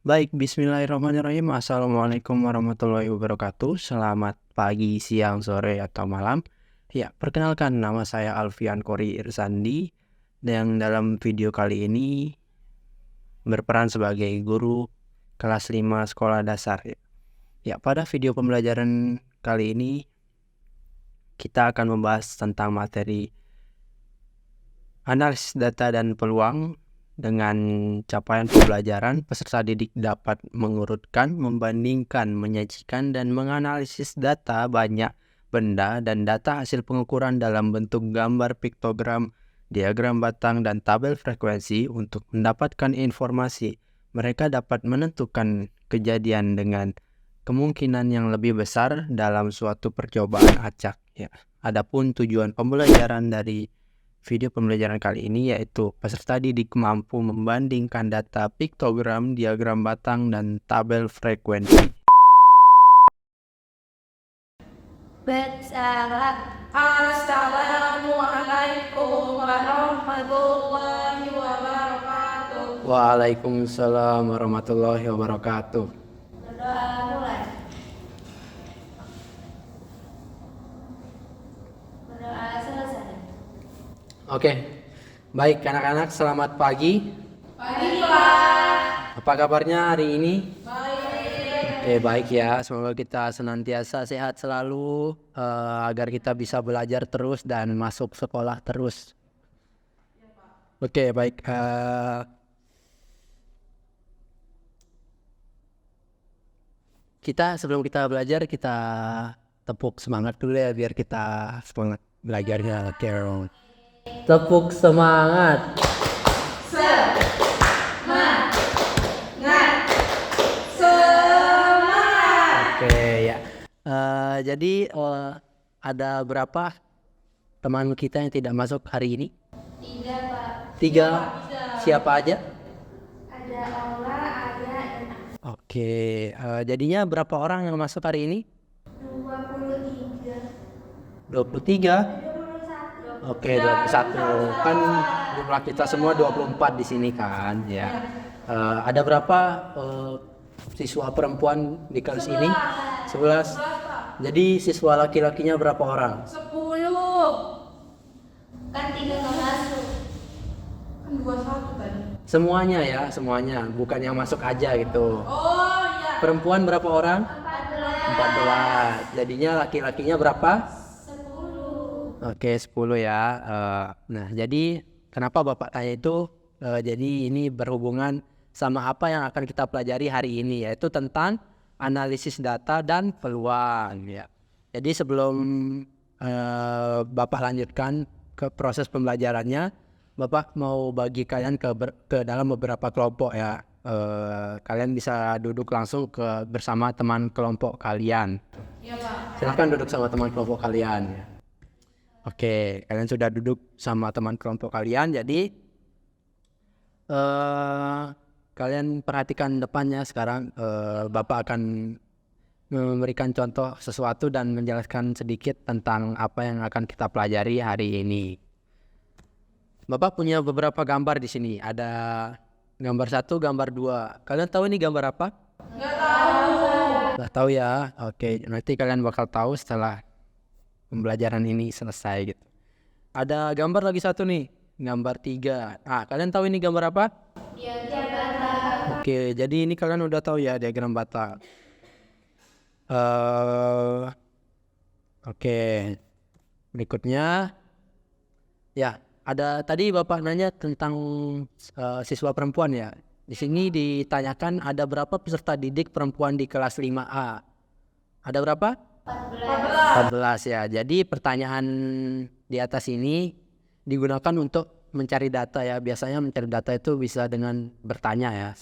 Baik, bismillahirrahmanirrahim. Assalamualaikum warahmatullahi wabarakatuh. Selamat pagi, siang, sore, atau malam. Ya, perkenalkan nama saya Alfian Kori Irsandi. Dan dalam video kali ini berperan sebagai guru kelas 5 sekolah dasar. Ya, pada video pembelajaran kali ini kita akan membahas tentang materi analisis data dan peluang. Dengan capaian pembelajaran, peserta didik dapat mengurutkan, membandingkan, menyajikan, dan menganalisis data banyak benda dan data hasil pengukuran dalam bentuk gambar, piktogram, diagram batang, dan tabel frekuensi untuk mendapatkan informasi. Mereka dapat menentukan kejadian dengan kemungkinan yang lebih besar dalam suatu percobaan acak. Ya. Adapun tujuan pembelajaran dari video pembelajaran kali ini yaitu peserta didik mampu membandingkan data piktogram, diagram batang, dan tabel frekuensi. Assalamualaikum warahmatullahi wabarakatuh. Waalaikumsalam warahmatullahi wabarakatuh. Berdoa mulai. Berdoa selesai. Oke, baik anak-anak, selamat pagi. Pagi Pak. Apa kabarnya hari ini? Baik. Oke, baik ya. Semoga kita senantiasa sehat selalu agar kita bisa belajar terus dan masuk sekolah terus. Oke, baik. Sebelum kita belajar, kita tepuk semangat dulu ya biar kita semangat belajarnya. Oke, tepuk semangat. Semangat. Oke ya. Jadi ada berapa teman kita yang tidak masuk hari ini? 3 Pak. 3. Siapa aja? Ada Aula, Arya, dan Oke, jadinya berapa orang yang masuk hari ini? 23. 23? 21. Oke, 21. Kan jumlah kita semua 24 di sini kan, ya. Ada berapa siswa perempuan di kelas ini? 11. Jadi siswa laki-lakinya berapa orang? 10. Kan 3 nggak masuk. Kan 21 tadi. Semuanya ya, semuanya. Bukan yang masuk aja gitu. Oh iya. Perempuan berapa orang? 14. 14. Jadinya laki-lakinya berapa? 10. Oke, 10 ya. Nah, jadi kenapa Bapak tanya itu? Jadi ini berhubungan sama apa yang akan kita pelajari hari ini, yaitu tentang analisis data dan peluang. Ya. Jadi sebelum Bapak lanjutkan ke proses pembelajarannya, Bapak mau bagi kalian ke dalam beberapa kelompok ya. Kalian bisa duduk langsung bersama teman kelompok kalian. Iya Pak. Silahkan duduk sama teman kelompok kalian ya. Oke, kalian sudah duduk sama teman kelompok kalian, jadi kalian perhatikan depannya sekarang. Bapak akan memberikan contoh sesuatu dan menjelaskan sedikit tentang apa yang akan kita pelajari hari ini. Bapak punya beberapa gambar di sini. Ada gambar 1, gambar 2. Kalian tahu ini gambar apa? Nggak tahu. Nggak tahu ya. Oke, nanti kalian bakal tahu setelah pembelajaran ini selesai gitu. Ada gambar lagi 1 nih, gambar 3. Kalian tahu ini gambar apa? Diagram batang. Oke, jadi ini kalian udah tahu ya diagram batang. Oke, berikutnya ya ada tadi Bapak nanya tentang siswa perempuan ya. Di sini ditanyakan ada berapa peserta didik perempuan di kelas 5A? Ada berapa? 14 ya. Jadi pertanyaan di atas ini digunakan untuk mencari data ya. Biasanya mencari data itu bisa dengan bertanya ya.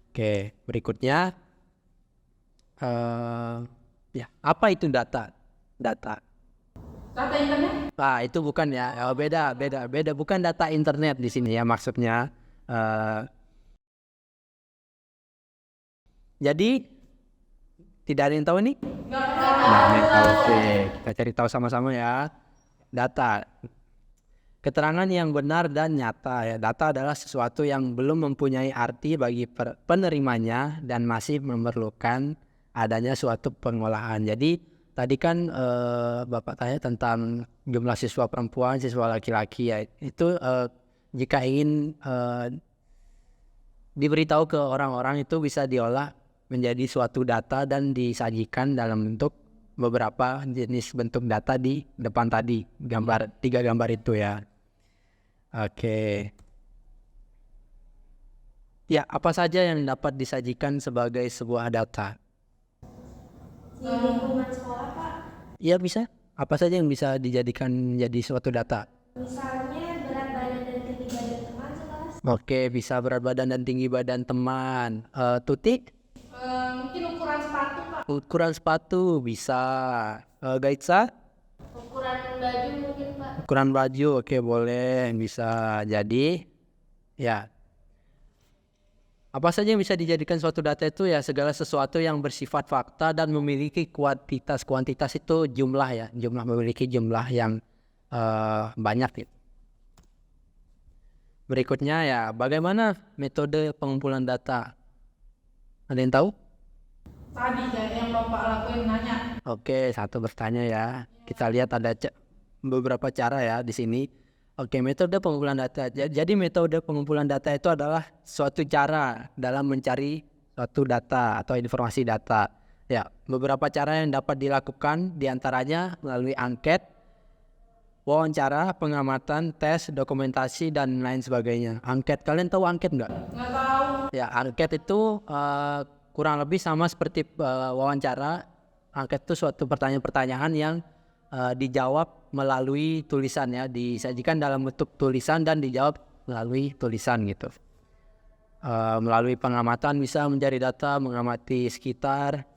Oke, berikutnya ya, apa itu data? Data internet? itu bukan ya. Beda. Bukan data internet di sini ya maksudnya. Jadi tidak ada yang tahu nih? Oke, kita cari tahu sama-sama ya. Data. Keterangan yang benar dan nyata ya. Data adalah sesuatu yang belum mempunyai arti bagi penerimanya dan masih memerlukan adanya suatu pengolahan. Jadi tadi kan Bapak tanya tentang jumlah siswa perempuan, siswa laki-laki ya. Itu jika ingin diberitahu ke orang-orang itu bisa diolah menjadi suatu data dan disajikan dalam bentuk beberapa jenis bentuk data di depan tadi. Tiga gambar itu ya. Oke. Ya, apa saja yang dapat disajikan sebagai sebuah data? Di lingkungan sekolah, Pak. Ya bisa. Apa saja yang bisa dijadikan jadi suatu data? Misalnya berat badan dan tinggi badan teman sekelas. Oke, bisa berat badan dan tinggi badan teman. Tuti? Mungkin ukuran sepatu, Pak. Ukuran sepatu bisa. Gaitsa? Ukuran baju mungkin, Pak. Ukuran baju, oke boleh, bisa. Jadi, ya. Apa saja yang bisa dijadikan suatu data itu ya segala sesuatu yang bersifat fakta dan memiliki kuantitas. Kuantitas itu jumlah ya, memiliki jumlah yang banyak gitu. Berikutnya ya, bagaimana metode pengumpulan data? Ada yang tahu? Tadi yang Bapak lakuin nanya. Oke, satu bertanya ya. Kita lihat ada beberapa cara ya di sini. Oke, metode pengumpulan data. Jadi metode pengumpulan data itu adalah suatu cara dalam mencari suatu data atau informasi data. Ya, beberapa cara yang dapat dilakukan diantaranya melalui angket, wawancara, pengamatan, tes, dokumentasi, dan lain sebagainya. Angket, kalian tahu angket nggak? Nggak tahu. Ya, angket itu kurang lebih sama seperti wawancara. Angket itu suatu pertanyaan-pertanyaan yang dijawab melalui tulisan ya, disajikan dalam bentuk tulisan dan dijawab melalui tulisan gitu. Melalui pengamatan bisa mencari data, mengamati sekitar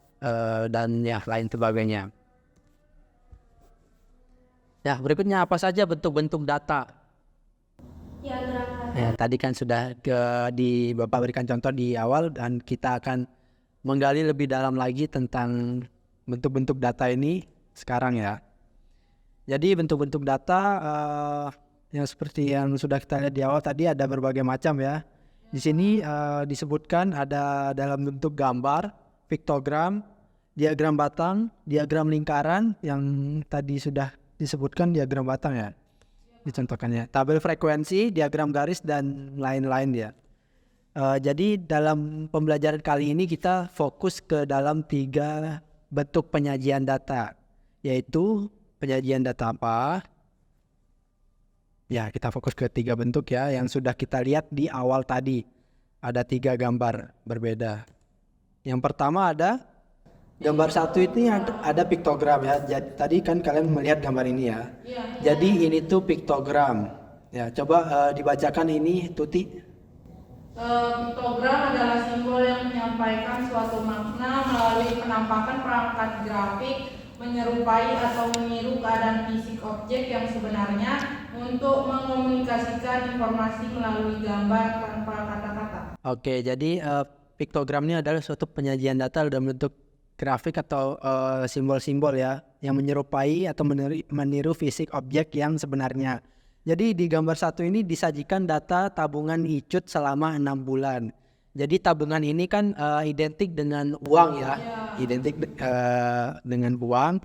dan ya lain sebagainya. Ya, berikutnya apa saja bentuk-bentuk data? Ya, tadi kan sudah Bapak berikan contoh di awal dan kita akan menggali lebih dalam lagi tentang bentuk-bentuk data ini sekarang ya. Jadi bentuk-bentuk data yang seperti yang sudah kita lihat di awal tadi ada berbagai macam ya. Di sini disebutkan ada dalam bentuk gambar, piktogram, diagram batang, diagram lingkaran yang tadi sudah disebutkan diagram batang ya. Dicontohkannya tabel frekuensi, diagram garis dan lain-lain ya. Jadi dalam pembelajaran kali ini kita fokus ke dalam 3 bentuk penyajian data, yaitu penyajian data apa? Ya, kita fokus ke 3 bentuk ya yang sudah kita lihat di awal tadi. Ada 3 gambar berbeda. Yang pertama ada gambar 1 itu ada piktogram ya. Jadi tadi kan kalian melihat gambar ini ya. Jadi ini tuh piktogram. Ya, coba dibacakan ini Tuti. Piktogram adalah simbol yang menyampaikan suatu makna melalui penampakan perangkat grafik menyerupai atau meniru keadaan fisik objek yang sebenarnya untuk mengomunikasikan informasi melalui gambar tanpa kata-kata. Oke, jadi piktogram ini adalah suatu penyajian data dalam bentuk grafik atau simbol-simbol ya yang menyerupai atau meniru fisik objek yang sebenarnya. Jadi di gambar 1 ini disajikan data tabungan ICUT selama 6 bulan. Jadi tabungan ini kan identik dengan uang ya, identik dengan uang.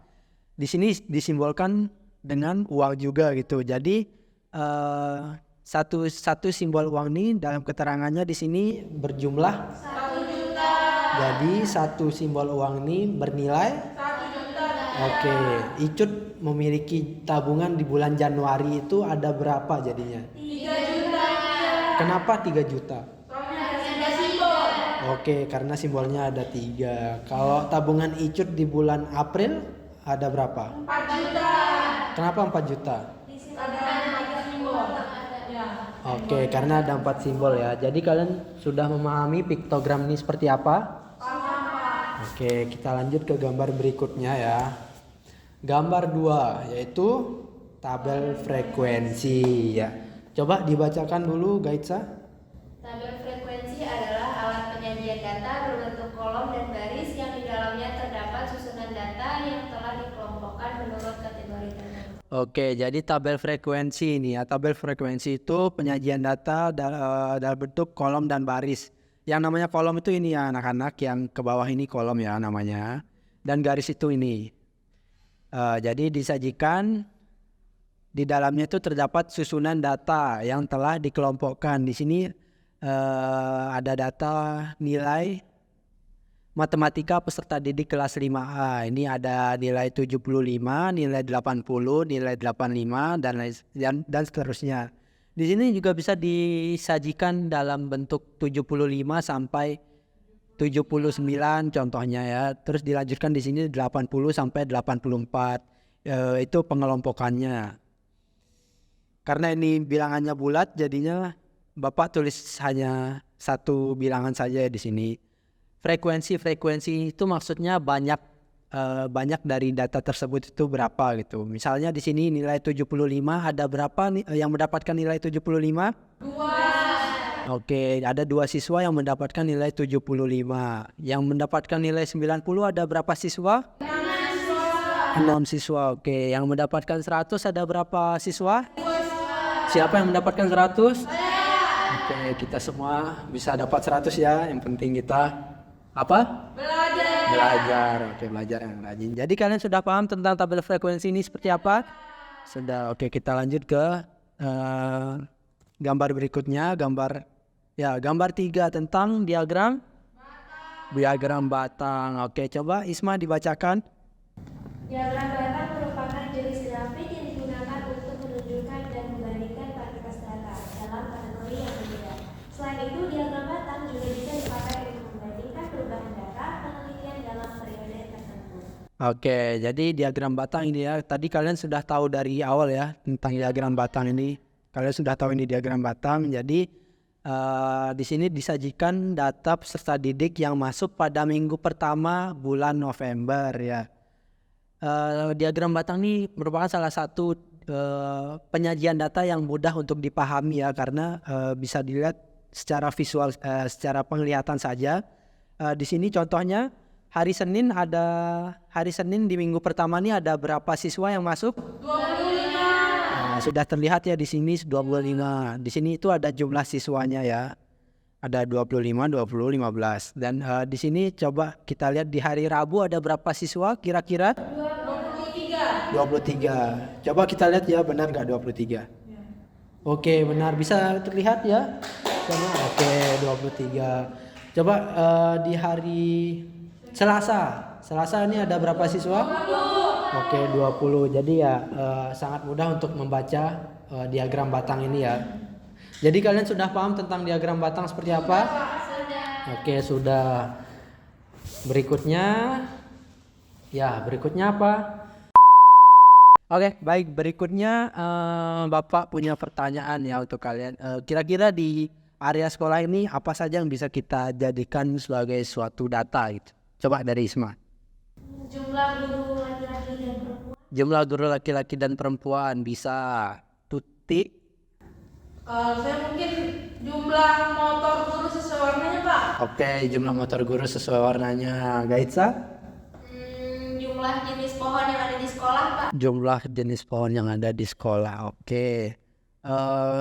Di sini disimbolkan dengan uang juga gitu. Jadi satu simbol uang ini dalam keterangannya di sini berjumlah 1 juta. Jadi satu simbol uang ini bernilai 1 juta. Oke, ICUT memiliki tabungan di bulan Januari itu ada berapa jadinya? 3 juta. Kenapa 3 juta? Soalnya ada simbol. Oke, karena simbolnya ada 3. Kalau tabungan ICUT di bulan April ada berapa? 4 juta. Kenapa 4 juta? Ada simbol. Ya. Oke, karena ada 4 simbol ya. Jadi kalian sudah memahami piktogram ini seperti apa? Oke, kita lanjut ke gambar berikutnya ya. Gambar 2 yaitu tabel frekuensi ya. Coba dibacakan dulu Gaitsa. Tabel frekuensi adalah alat penyajian data berbentuk kolom dan baris yang di dalamnya terdapat susunan data yang telah dikelompokkan menurut kategori data. Oke, jadi tabel frekuensi ini ya. Tabel frekuensi itu penyajian data dalam bentuk kolom dan baris. Yang namanya kolom itu ini ya anak-anak, yang ke bawah ini kolom ya namanya. Dan garis itu ini. Jadi disajikan di dalamnya itu terdapat susunan data yang telah dikelompokkan. Di sini ada data nilai matematika peserta didik kelas 5A. Ini ada nilai 75, nilai 80, nilai 85 dan seterusnya. Di sini juga bisa disajikan dalam bentuk 75 sampai 79 contohnya ya. Terus dilanjutkan di sini 80 sampai 84. Itu pengelompokannya. Karena ini bilangannya bulat, jadinya Bapak tulis hanya satu bilangan saja di sini. Frekuensi itu maksudnya banyak dari data tersebut itu berapa gitu. Misalnya di sini nilai 75, ada berapa yang mendapatkan nilai 75? 2. Oke, ada 2 siswa yang mendapatkan nilai 75. Yang mendapatkan nilai 90 ada berapa siswa? 6 siswa. 6 siswa. Oke, yang mendapatkan 100 ada berapa siswa? 2 siswa. Siapa yang mendapatkan 100? Oke, kita semua bisa dapat 100 ya. Yang penting kita apa? Belajar. Oke, belajar yang rajin. Jadi kalian sudah paham tentang tabel frekuensi ini seperti apa? Sudah. Oke, kita lanjut ke gambar berikutnya. Gambar 3 tentang diagram batang. Oke, coba Isma dibacakan. Diagram batang merupakan jenis grafik yang digunakan untuk menunjukkan dan membandingkan kuantitas data dalam kategori yang berbeda. Selain itu, diagram batang juga bisa dipakai untuk membandingkan perubahan data penelitian dalam periode tertentu. Oke, jadi diagram batang ini ya. Tadi kalian sudah tahu dari awal ya tentang diagram batang ini. Kalian sudah tahu ini diagram batang. Jadi di sini disajikan data peserta didik yang masuk pada minggu pertama bulan November ya. Diagram batang ini merupakan salah satu penyajian data yang mudah untuk dipahami ya, karena bisa dilihat secara visual, secara penglihatan saja. Di sini contohnya hari Senin di minggu pertama ini ada berapa siswa yang masuk? 25. Sudah terlihat ya di sini 25. Di sini itu ada jumlah siswanya ya. Ada 25, 20, 15. Dan di sini coba kita lihat di hari Rabu ada berapa siswa kira-kira? 23. Coba kita lihat ya, benar nggak 23? Oke, benar. Bisa terlihat ya? Oke, 23. Coba di hari Selasa ini ada berapa siswa? 20. Oke, 20. Jadi ya sangat mudah untuk membaca diagram batang ini ya. Jadi kalian sudah paham tentang diagram batang seperti apa? Oke, sudah. Berikutnya apa? Oke, baik. Berikutnya Bapak punya pertanyaan ya untuk kalian. Kira-kira di area sekolah ini apa saja yang bisa kita jadikan sebagai suatu data gitu? Coba dari Isma. Jumlah guru laki-laki dan perempuan. Jumlah guru laki-laki dan perempuan bisa. Tuti. Kalau saya mungkin jumlah motor guru sesuai warnanya, Pak. Oke, jumlah motor guru sesuai warnanya. Gaitsa? Jumlah jenis pohon yang ada di sekolah, Pak. Jumlah jenis pohon yang ada di sekolah. Oke.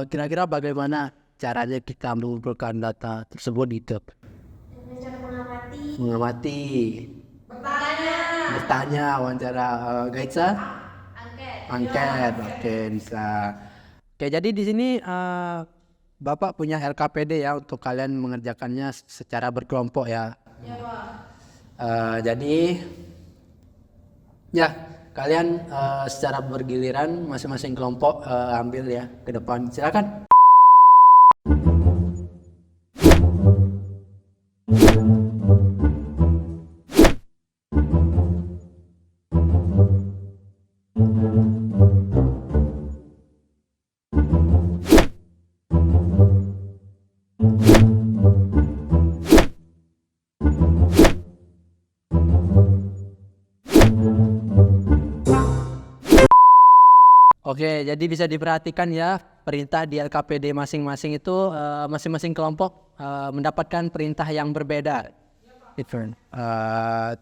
Kira-kira bagaimana caranya kita mengumpulkan data tersebut gitu? Dengan cara mengamati. Bertanya, wawancara. Gaitsa? Angket. Oke, bisa. Oke, jadi di sini Bapak punya LKPD ya untuk kalian mengerjakannya secara berkelompok ya. Ya, Pak. Jadi ya kalian secara bergiliran masing-masing kelompok ambil ya ke depan. Silakan. Oke, jadi bisa diperhatikan ya perintah di LKPD masing-masing itu masing-masing kelompok mendapatkan perintah yang berbeda. Different.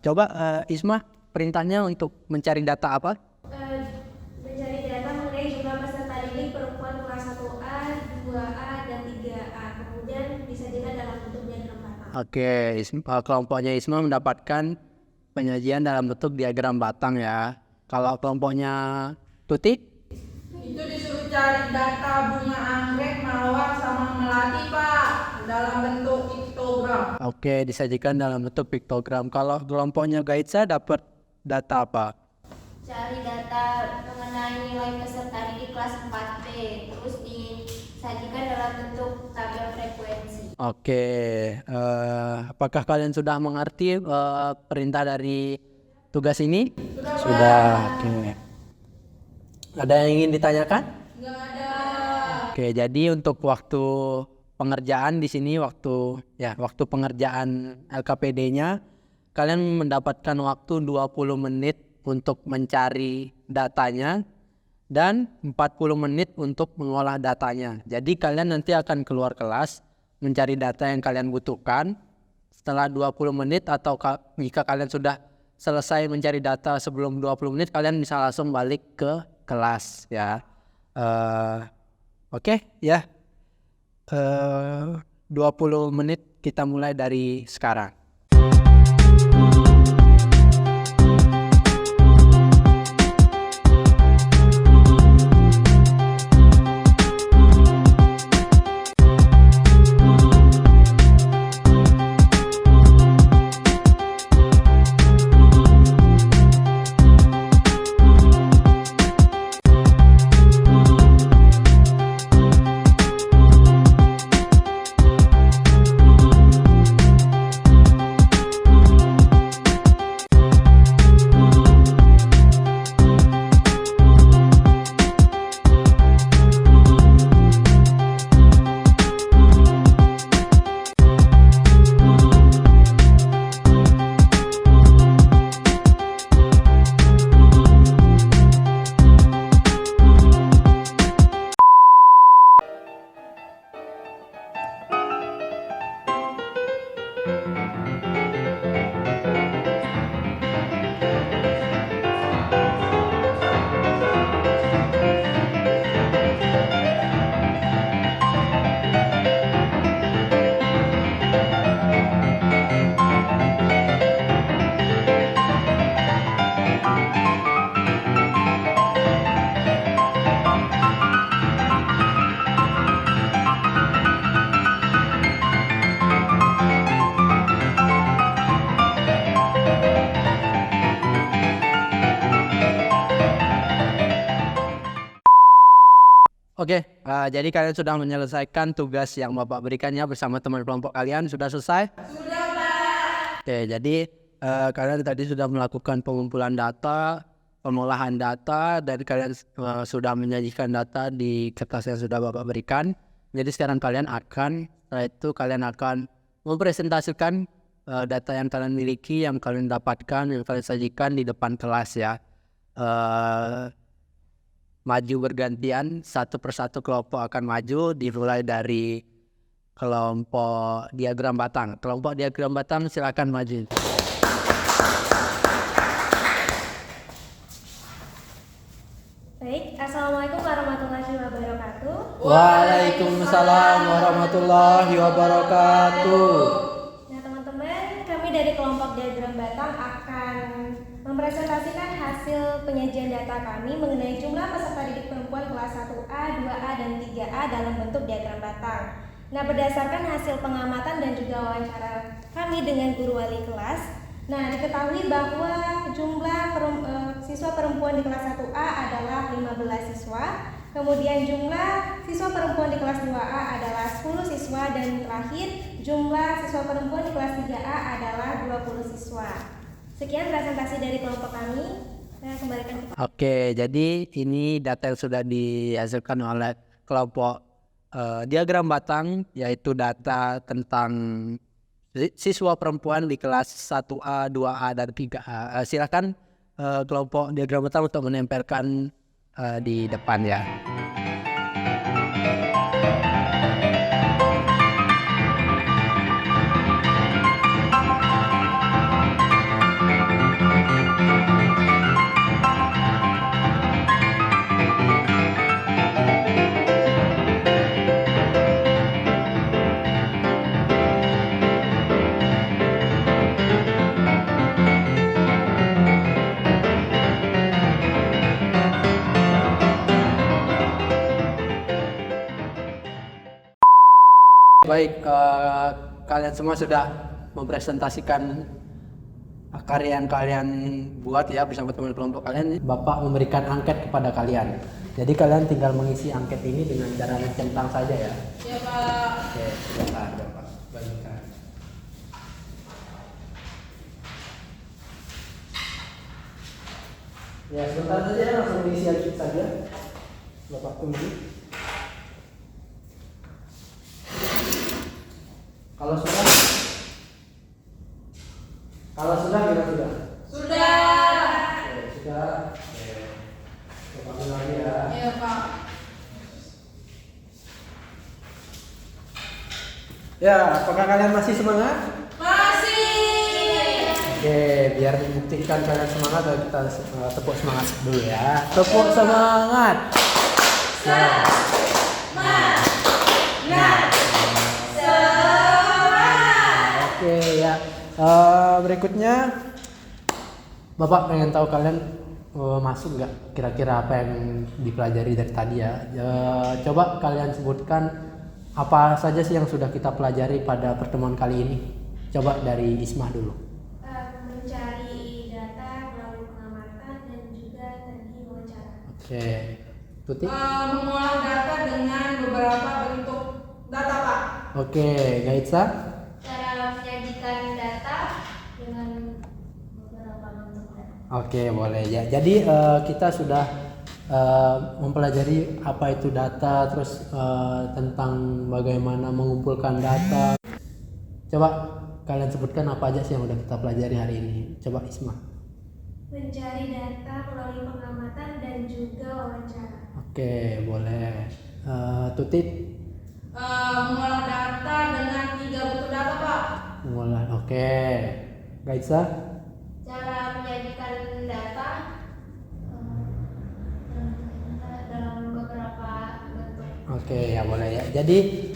Coba Isma, perintahnya untuk mencari data apa? Mencari data Oke, kelompoknya Isma mendapatkan penyajian dalam bentuk diagram batang ya. Kalau kelompoknya Tuti? Itu disuruh cari data bunga anggrek, mawar, sama melati Pak, dalam bentuk piktogram. Oke, disajikan dalam bentuk piktogram. Kalau kelompoknya Gaitsa dapat data apa? Cari data mengenai nilai peserta didik kelas 4B, terus disajikan dalam bentuk tabel frekuensi. Oke, apakah kalian sudah mengerti perintah dari tugas ini? Sudah. Oke. Ada yang ingin ditanyakan? Nggak ada. Oke, jadi untuk waktu pengerjaan di sini waktu pengerjaan LKPD-nya kalian mendapatkan waktu 20 menit untuk mencari datanya dan 40 menit untuk mengolah datanya. Jadi kalian nanti akan keluar kelas mencari data yang kalian butuhkan. Setelah 20 menit atau jika kalian sudah selesai mencari data sebelum 20 menit, kalian bisa langsung balik ke kelas ya. Oke ya. 20 menit kita mulai dari sekarang. Oke, jadi kalian sudah menyelesaikan tugas yang Bapak berikannya bersama teman kelompok kalian. Sudah selesai? Sudah Pak. Oke, jadi kalian tadi sudah melakukan pengumpulan data, pengolahan data, dan kalian sudah menyajikan data di kertas yang sudah Bapak berikan. Jadi sekarang setelah itu kalian akan mempresentasikan data yang kalian miliki, yang kalian dapatkan, yang kalian sajikan di depan kelas ya. Maju bergantian, satu persatu kelompok akan maju, dimulai dari kelompok diagram batang. Kelompok diagram batang silakan maju. Baik, Assalamualaikum warahmatullahi wabarakatuh. Waalaikumsalam warahmatullahi wabarakatuh. Nah teman-teman, kami dari kelompok diagram batang akan mempresentasikan hasil penyajian data kami mengenai jumlah peserta didik perempuan kelas 1A, 2A, dan 3A dalam bentuk diagram batang. Nah, berdasarkan hasil pengamatan dan juga wawancara kami dengan guru wali kelas, diketahui bahwa jumlah siswa perempuan di kelas 1A adalah 15 siswa, kemudian jumlah siswa perempuan di kelas 2A adalah 10 siswa, dan terakhir jumlah siswa perempuan di kelas 3A adalah 20 siswa. Sekian presentasi dari kelompok kami. Saya kembalikan ke Pak. Oke, jadi ini data yang sudah dihasilkan oleh kelompok diagram batang, yaitu data tentang siswa perempuan di kelas 1A, 2A, dan 3A. Silakan kelompok diagram batang untuk menempelkan di depan ya. baik. Kalian semua sudah mempresentasikan karya yang kalian buat ya bersama teman kelompok kalian. Bapak memberikan angket kepada kalian. Jadi kalian tinggal mengisi angket ini dengan cara mencentang saja ya. Ya Pak. Oke, sebentar Bapak bagikan. Ya sebentar saja langsung mengisi angket saja. Bapak tunggu. Kalau sudah kira sudah. Sudah. Oke, sudah. Oke. Bapak ulang lagi ya. Ya Pak. Ya, apakah kalian masih semangat? Masih. Oke, biar membuktikan kalian semangat, kita tepuk semangat dulu ya. Tepuk semangat. Oke ya. Berikutnya, Bapak pengen tahu kalian masuk nggak kira-kira apa yang dipelajari dari tadi ya. Coba kalian sebutkan apa saja sih yang sudah kita pelajari pada pertemuan kali ini. Coba dari Isma dulu. Mencari data melalui pengamatan dan juga teknik wawancara. Oke, Tuti. Mengolah data dengan beberapa bentuk data Pak. Oke, Gaitsa. Cara menyajikan data dengan beberapa bentuk data. Oke, boleh ya. Jadi kita sudah mempelajari apa itu data, terus tentang bagaimana mengumpulkan data. Coba kalian sebutkan apa aja sih yang udah kita pelajari hari ini. Coba Isma. Mencari data melalui pengamatan dan juga wawancara. Oke, boleh. Tutit. Mengolah data dengan 3 bentuk data Pak. Mulai. Oke. Gaitsa. Cara menyajikan data dalam beberapa bentuk. Oke, ya boleh ya. Jadi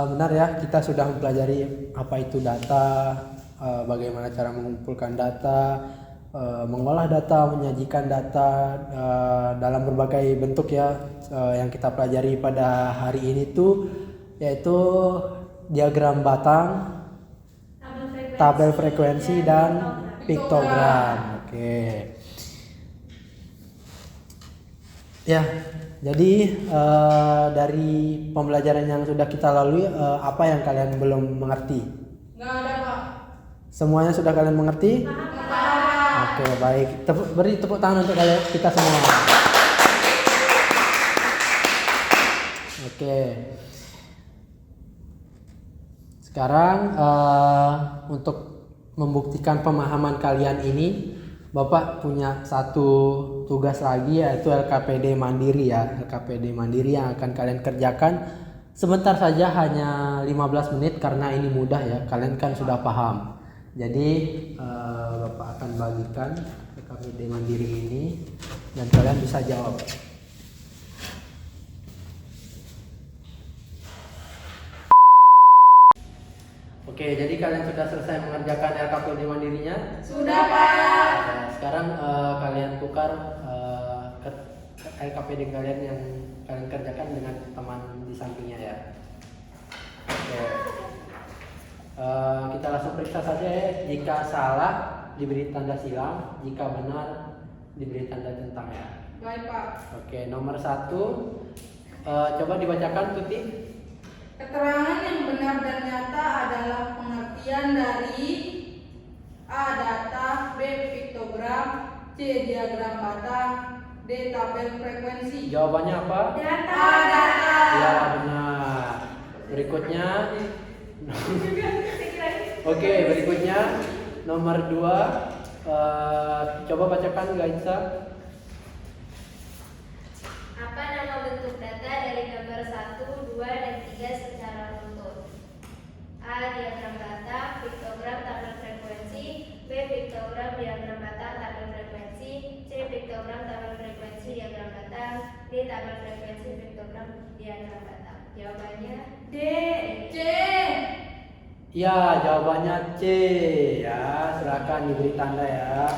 benar ya, kita sudah mempelajari apa itu data, bagaimana cara mengumpulkan data, mengolah data, menyajikan data dalam berbagai bentuk ya. Yang kita pelajari pada hari ini tuh yaitu diagram batang, tabel frekuensi dan piktogram. Oke. Ya, jadi dari pembelajaran yang sudah kita lalui, apa yang kalian belum mengerti? Nggak ada Pak. Semuanya sudah kalian mengerti? Oke, baik. Beri tepuk tangan untuk kalian kita semua. Oke. Sekarang untuk membuktikan pemahaman kalian ini, Bapak punya satu tugas lagi yaitu LKPD Mandiri ya. LKPD Mandiri yang akan kalian kerjakan sebentar saja, hanya 15 menit karena ini mudah ya. Kalian kan sudah paham. Jadi Bapak akan bagikan LKPD Mandiri ini dan kalian bisa jawab. Oke, jadi kalian sudah selesai mengerjakan LKPD Mandirinya? Sudah Pak. Nah, sekarang kalian tukar LKPD kalian yang kalian kerjakan dengan teman di sampingnya ya. Oke. Kita langsung periksa saja ya. Jika salah diberi tanda silang, jika benar diberi tanda centang ya. Baik Pak. Oke, nomor 1 coba dibacakan Tuti. Keterangan yang benar dan nyata adalah pengertian dari A. Data, B. Piktogram, C. Diagram batang, D. Tabel frekuensi. Jawabannya apa? Data. Data. Ya, benar. Berikutnya. Oke, berikutnya nomor 2. Coba bacakan Gaitsa. Apa nama bentuk data dari gambar 1, 2, dan 3 secara runtut? A. Diagram batang, piktogram, tabel frekuensi. B. Piktogram, diagram batang, tabel frekuensi. C. Piktogram, tabel frekuensi, diagram batang. D. Tabel frekuensi, piktogram, diagram batang. Jawabannya D. C. Ya, jawabannya C ya. Silakan diberi tanda ya.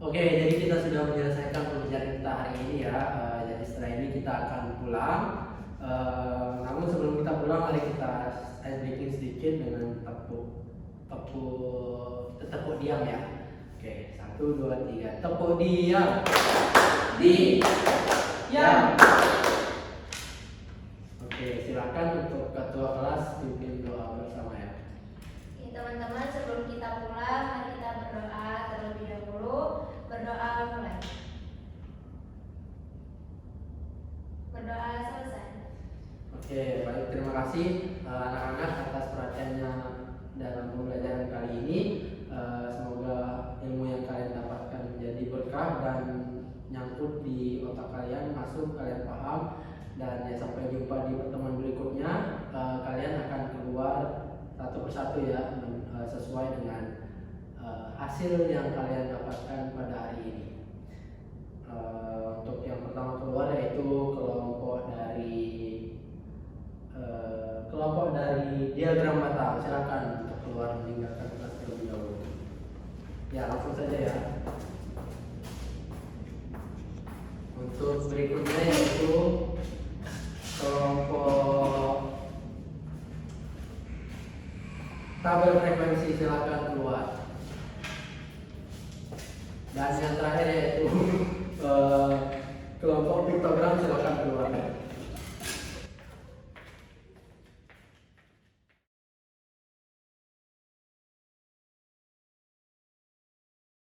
Oke, jadi kita sudah menyelesaikan pembelajaran kita hari ini ya. Jadi setelah ini kita akan pulang. Namun sebelum kita pulang, mari kita ice breaking sedikit dengan tepuk diam ya. Oke, 1, 2, 3, tepuk diam. Diam. Oke, silakan untuk ketua kelas pimpin doa bersama ya. Oke, teman-teman, sebelum kita pulang, mari kita berdoa terlebih dahulu. Berdoa mulai. Berdoa selesai. Oke, baik, terima kasih anak-anak atas perhatiannya dalam pembelajaran kali ini. Semoga ilmu yang kalian dapatkan menjadi berkah dan nyangkut di otak kalian, masuk, kalian paham, dan ya sampai jumpa di pertemuan berikutnya. Kalian akan keluar satu persatu ya, sesuai dengan hasil yang kalian dapatkan pada hari ini. Untuk yang pertama keluar yaitu kelompok dari diagram batang. Silakan untuk keluar meninggalkan kelas terlebih dahulu. Ya, langsung saja ya. Untuk berikutnya yaitu kelompok tabel frekuensi, silakan keluar. Dan yang terakhir yaitu kelompok piktogram, silakan keluar.